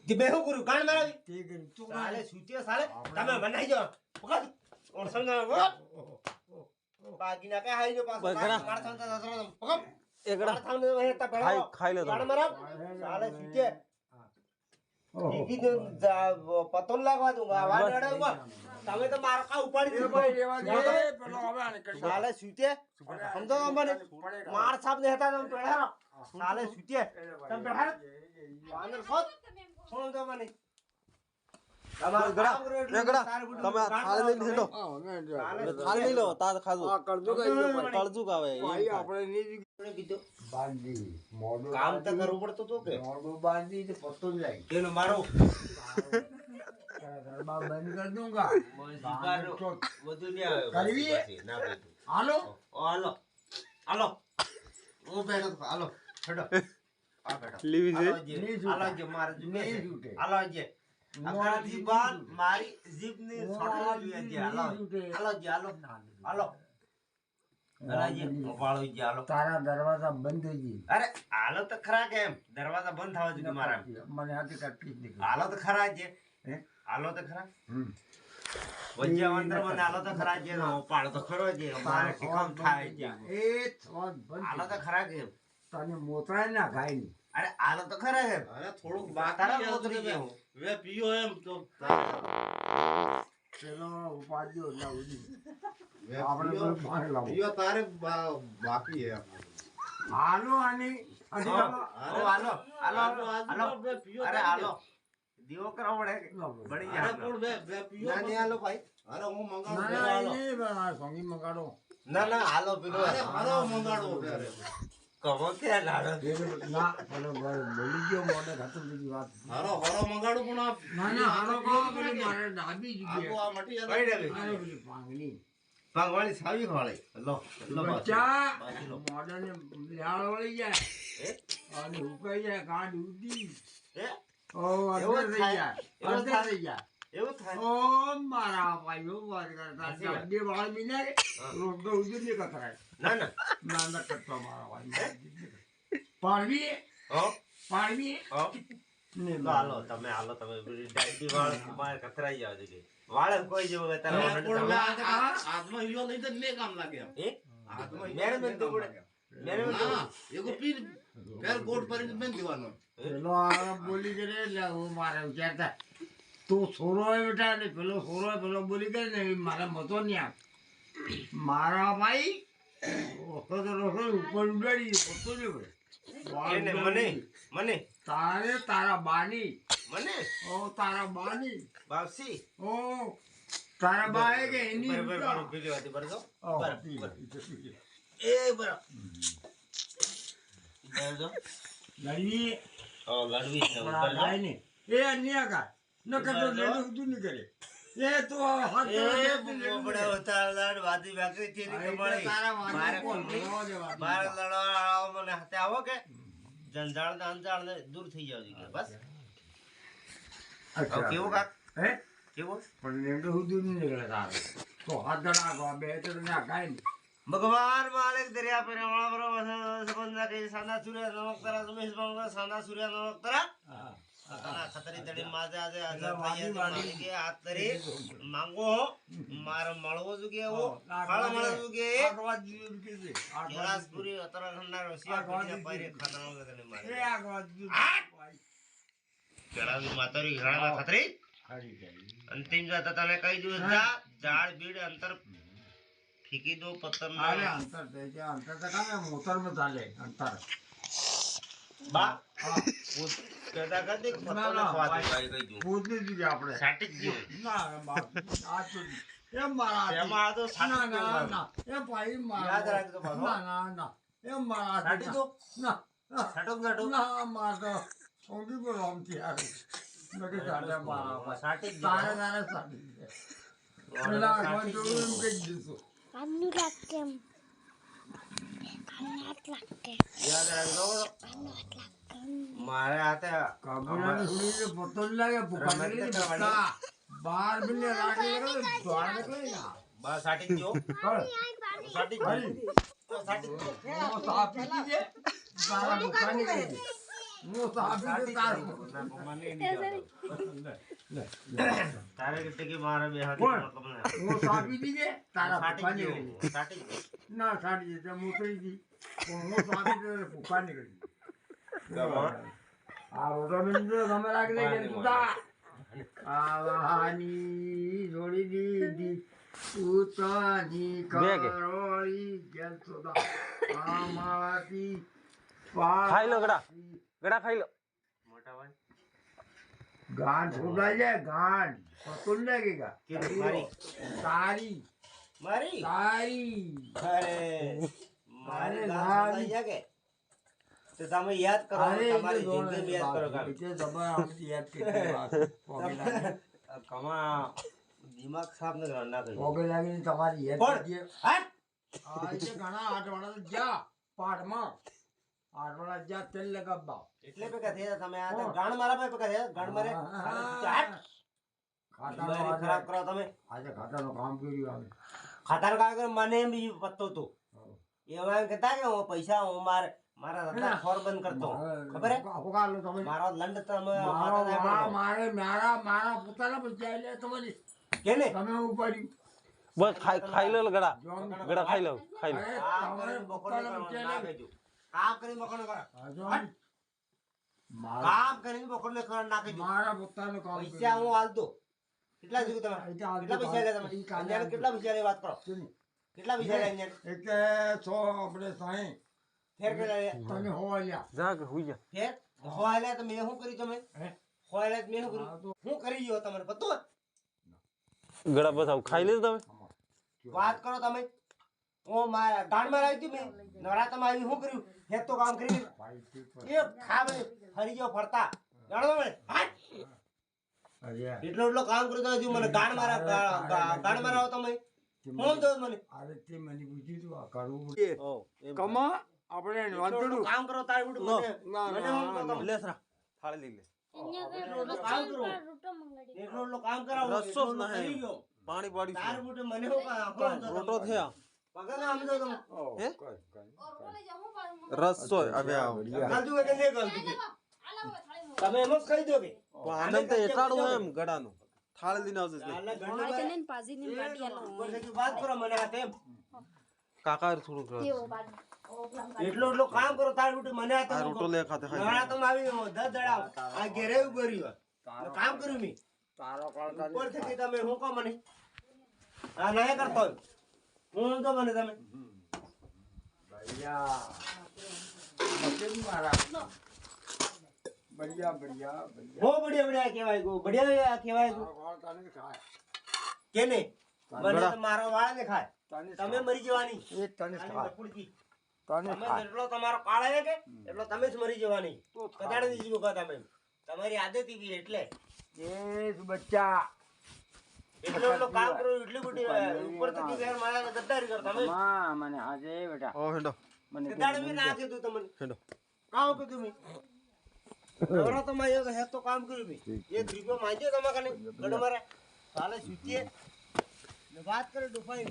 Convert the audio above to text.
કે બેહુ કરું ગાણ મારાવી તે કરી તું સાલે સૂત્યો સાલે તમે બનાઈ જો પકડ ઓર સમજા બાકી ના કે હાઈ જો પાસ માર સંતા પકડ એકડા થાને હેતા પેલા ખાઈ લે ગાણ મારા સાલે સૂત્યો ટીકી દે પતન લાગવા દઉંગા આવાજ અડાઉંગા તમે તો માર કા ઉપાડી દે ભાઈ રેવા દે પેલો હવે આને કરી સાલે સૂત્યો સમજો મને માર સાબ ને હેતા તમે પેલા સાલે સૂત્યો તમે પેલા વાનર ફોત છોડ દો મને તમાર ગડા રેગડા તમે થાળી લઈને હેડો થાળી લઈ લો તા ખાજો આ કરજો કળજુ કાવે ભાઈ આપણે ની કીધું બાંધી મોડો કામ તો કરવું પડતો તો કે મોડો બાંધી તો પત્તો જ જાય કેનો મારો ગરબા બંધ કર દઉંગા બધું ને આવે કરવી ના બેઠું હાલો હાલો હાલો હું બેઠો હાલો હેડો આ બેઠો લીવી છે હાલો જે માર જુને હાલો જે અગર જીબાન મારી જીબ ની છોડી જોઈએ જે હાલો હાલો જે હાલો હાલો અલાજી મોબાળો જે હાલો તારા દરવાજા બંધ થઈ ગઈ અરે હાલો તો ખરા કેમ દરવાજા બંધ થવા જોઈએ મારા મને હાથી કાપી દે હાલો તો ખરા છે હાલો તો ખરા વજ્યા અંતર મને હાલો તો ખરા છે પાડ તો ખરો છે મારે કામ થાય છે એ હાલો તો ખરા કેમ તને મોતરાય ના ખાય ની અરે હાલો તો ખરા છે અરે થોડું બાતારા મોતરી ગયો વે પીયો એમ તો ચલો ઉપાડ્યો ના ઉડી આપણે તો પાણી લાવો પીયો તારે બાકી હે હાલો આની હાલો હાલો હાલો અરે હાલો દીવો કરાવ પડે બડી જા કોણ બે પીયો ના ની હાલો ભાઈ અરે હું મંગાડું ના સંગી મંગાડો ના ના હાલો પીલો અરે હાલો મંગાડો અરે કમો કે લાડો ના બોલો બોલી ગયો મોડે ખાતું બીજી વાત હારો હારો મંગાડો પણ ના ના હારો કો બોલી મારે ડાબી જગ્યાએ આ મટી જાય કઈ ડાબી અરે પેલી પાંગવાળી સાવી ખવાળે લો લો બચ્ચા મોડે ને લાળ વળી જાય અને ઉકાઈ જાય ગાંડ ઉડી હે ઓ અડધે થઈ જાય અડધે થઈ જાય એવું થાય ઓ મારા ભાઈઓ વાત કરતા બે વાળ મિને રોગ તો ઉજર ને કતરાય ના ના ના ના કરતો મારા ભાઈ પાડવી હો પાડવી હો ને હાલો તમે ડાયટી વાળ માર કતરાઈ જાવ છે વાળ કોઈ જેવો તારા આત્મા હિયો લઈ તો મે કામ લાગે એ આત્મા મેરે મેં તો પડે મેરે મેં તો એકો પીર પેર કોટ પર મેં દીવાનો પેલો આ બોલી કરે એટલે હું મારે વિચારતા તું સોરો બેટા ને પેલો બોલી કરે ને મારા મતો નહીં આપ મારા ભાઈ ઓખો તો રોખો ઉપર ઉડાડી પતો ને એને મને તારે તારા બાની મને ઓ તારા બાની બાવસી ઓ તારા બાએ કે એની બરાબર પીલી વાતી બરજો બરાબર એ બરાબર બરજો લડવી ઓ લડવી છે ઉપર ને એ અન્ય કા ન કરતો લેડું ઉતું ન કરે એ તો હાથ બડે હોતા લડ વાદી વાકરી તેરી કમાળી મારે મારે લડવા મને હાથે આવો કે જંજાળ ને અંજાળ ને દૂર થઈ જાવ દીકરા બસ અચ્છા કેવો કા હે કેવો પણ લેડું ઉતું ન નીકળે તારે તો હાથ દડા કો બે તો ના કાઈ ભગવાન માલિક દરિયા પર રમણા બરોબર સંબંધના કે સાંદા સૂર્ય નમક તરા સુમેશ બાંગા સાંદા સૂર્ય નમક તરા આના ખતરી દડી માજે આજે આજા ભાઈ કે હાથ તરી માંગો માર મળવો જુગે ઓ ફળ મળવો જુગે આગવાદ જુગે છે ગલાસપુરી ઉત્તરાખંડના રશિયા પીને પારે ખાતાનો ગદને મારે એ આગવાદ ભાઈ ગળાની માતરી ઘણા ખતરી ખરી ગઈ અંતિમ જાતા તને કહી દઉં ઝાડ બીડ અંતર ફીકી દો પત્તર અરે અંતર દે જે અંતર તો કામે મોટર માં ચાલે અંતર બા હા કદા કદી પત્તર નો સ્વાદ કઈ દઉં પૂછની દીજે આપણે સાટી જ ના બા આ તો એમ મારા એમાં તો સાટી ના એ ભાઈ મારા યાદ રાખજો ના ના ના એમ મારા સાટી દો ના સાટો ના માર તો સોંગી પર આમ થી આ નકે સાટા મારા સાટી જ તારે સાટી દે પેલા કોઈ જોયું કે દીધું Anu lakem. Anak lakem. યાદ રાખજો Anak lakem. મારે આતે કાબુલાની સુણીને પતો જ લાગે પુકારી બતા બાર બિને લાગે દ્વાર નીકળે ના બસ સાટી ગયો સાટી ગયો સાટી ગયો ઓ સાપ પીજી દે બાર પુકાની કરી હું સાબી દે તારું તારે કે ટેકી મારે બે હાથ કોણ? કમને હું સાબી દીજે તારા સાટી પપ્પા ગયો નીકળી સાટી ના સાડી જશે મોકલી દી પણ હું સાબી દે પપ્પા નીકળી આ રોટો મિનિટ તમે રાખી દે કે તુતા આવાની જોડી દીધી ઉતાની કરોળી ગેલ સોદા આમાતી ખાઈ લો ગડા ગડા ખાઈ લો મોટા ભાઈ ગાન છોડાઈ જાય ગાન પકડ લાગેગા કે મારી તારી મારી તારી અરે મારે લાઈ જાગે તો તમે યાદ કરો તમારી જિંદગી યાદ કરો કામ કે જબર આમથી યાદ કે કમા દિમાગ સાફ ન ના કરી પોગે લાગીને તમારી યાદ કોણ? કરીએ હા આ જે ઘણા આઠવાડા તો જા પાઠમાં આઠવાડા જા તેલ લગાવવા એટલે પે કહે તમે આ તો ગાણ મારા પે કહે ગાણ મારે ચાટ ખાતાનો ખરાબ કરો તમે આજે ખાતાનું કામ કર્યું અમે ખાતાર કાગળ મને એમ બીજું પત્તો તો એમાં એમ કહેતા કે હું પૈસા હું મારા ધંધા ખોર બંધ કરતો ખબર હે હોગાલો તમે મારો લંડ તમે મારા પોતાના પૈસા એટલે તમારી કેને તમે ઉપાડ્યું બસ ખાઈ લો ગડા ગડા ખાઈ લો ખાઈ લો કામ કરીને બકોડો કરો કામ કરીને બકોડો કરો નાખી દો મારા પોતાનું કામ પૈસા હું હાલતો કેટલા જોયું તમે કેટલા પૈસા લે તમે અંજાને કેટલા પૈસા લે વાત કરો કેટલા પૈસા લે અંજાને એટલે 100 આપણે 60 ફેર કેટલા લે તમે હોવાલ્યા જા કે હુઈ જા ફેર હોવાલે તો મેં શું કર્યું તમે હે હોવાલે મેં શું કર્યું હું કરી ગયો તમને પતો ગડા બસ આવ ખાઈ લેજો તમે વાત કરો તમે હું મારા ગાંડ માં આવી હતી મેં નવરાત્રમાં આવી શું કર્યું હે તો કામ કરી એ ખાવે ફરી ગયો ફરતા જાણો તમે એટલો કામ કર્યું તો હજુ મને ગાંડ મારાવો તમે કોણ છો મને અરે તે મને પૂછ્યું તું આ કરવું ઓ કમા આપણે વાંધડું કામ કરો તાર મને ના, હું કહો તમે લે સરા થાળી લઈ લે કામ કરો એટલો કામ કરાવો રસ્સો જ એટલો નહીં. કરી ગયો. પાણી પાડી તાર બુટે મને હું કોણ છો રોટો તમે? થયા પગા ના સમજો તમે હે રસ્સો હવે આવ ગાલતું હોય કે નહીં ગાલતું કે? તમે એમ જ ખાઈ દો કે આનંદ તો એટાડું એમ ગડાનું થાળી લઈને આવજે આલા ગણને ઉપરથી વાત કરો મને આ તેમ કાકા થોડું કર એટલો કામ કરો તાર બુટે મને આ આ તેમ રોટો લે ખાતે ખાઈ નવરા તમે આવી 10 દડા આ ઘેરે ઉભો રહ્યો કામ કર્યું મી તારો ઉપરથી તમે હું કહો મને આ નહીં કરતો હું તો મને તમે ભૈયા બચન મારા બઢિયા બઢિયા બઢિયા હો બઢિયા કહેવાય ગો બઢિયા કહેવાય ગો તને ખાય કેને મને તો મારો વાળ ને ખાય તને તમે મરી જવાની એ તને આની ખાય લપુડકી. તને તમે ખાય જેટલો તમારો કાળ હે કે એટલો તમે જ મરી જવાની કદાડ નહીં જીવો તમે તમારી આદત એવી એટલે એ બચ્ચા એટલો કામ કરો એટલી બધી ઉપરથી ઘેર માયા ગદ્દારી કર તમે માં મને આજે બેટા ઓ હેડો મને ગદ્દારી બી ના કીધું તમને હેડો કામ કીધું મે નવરા તો માયો તો હે તો કામ કર્યું મે એક રૂપિયો માંગ્યો તમા કને ગડ મારે સાલે સુતીએ ને વાત કરે ડુફાઈ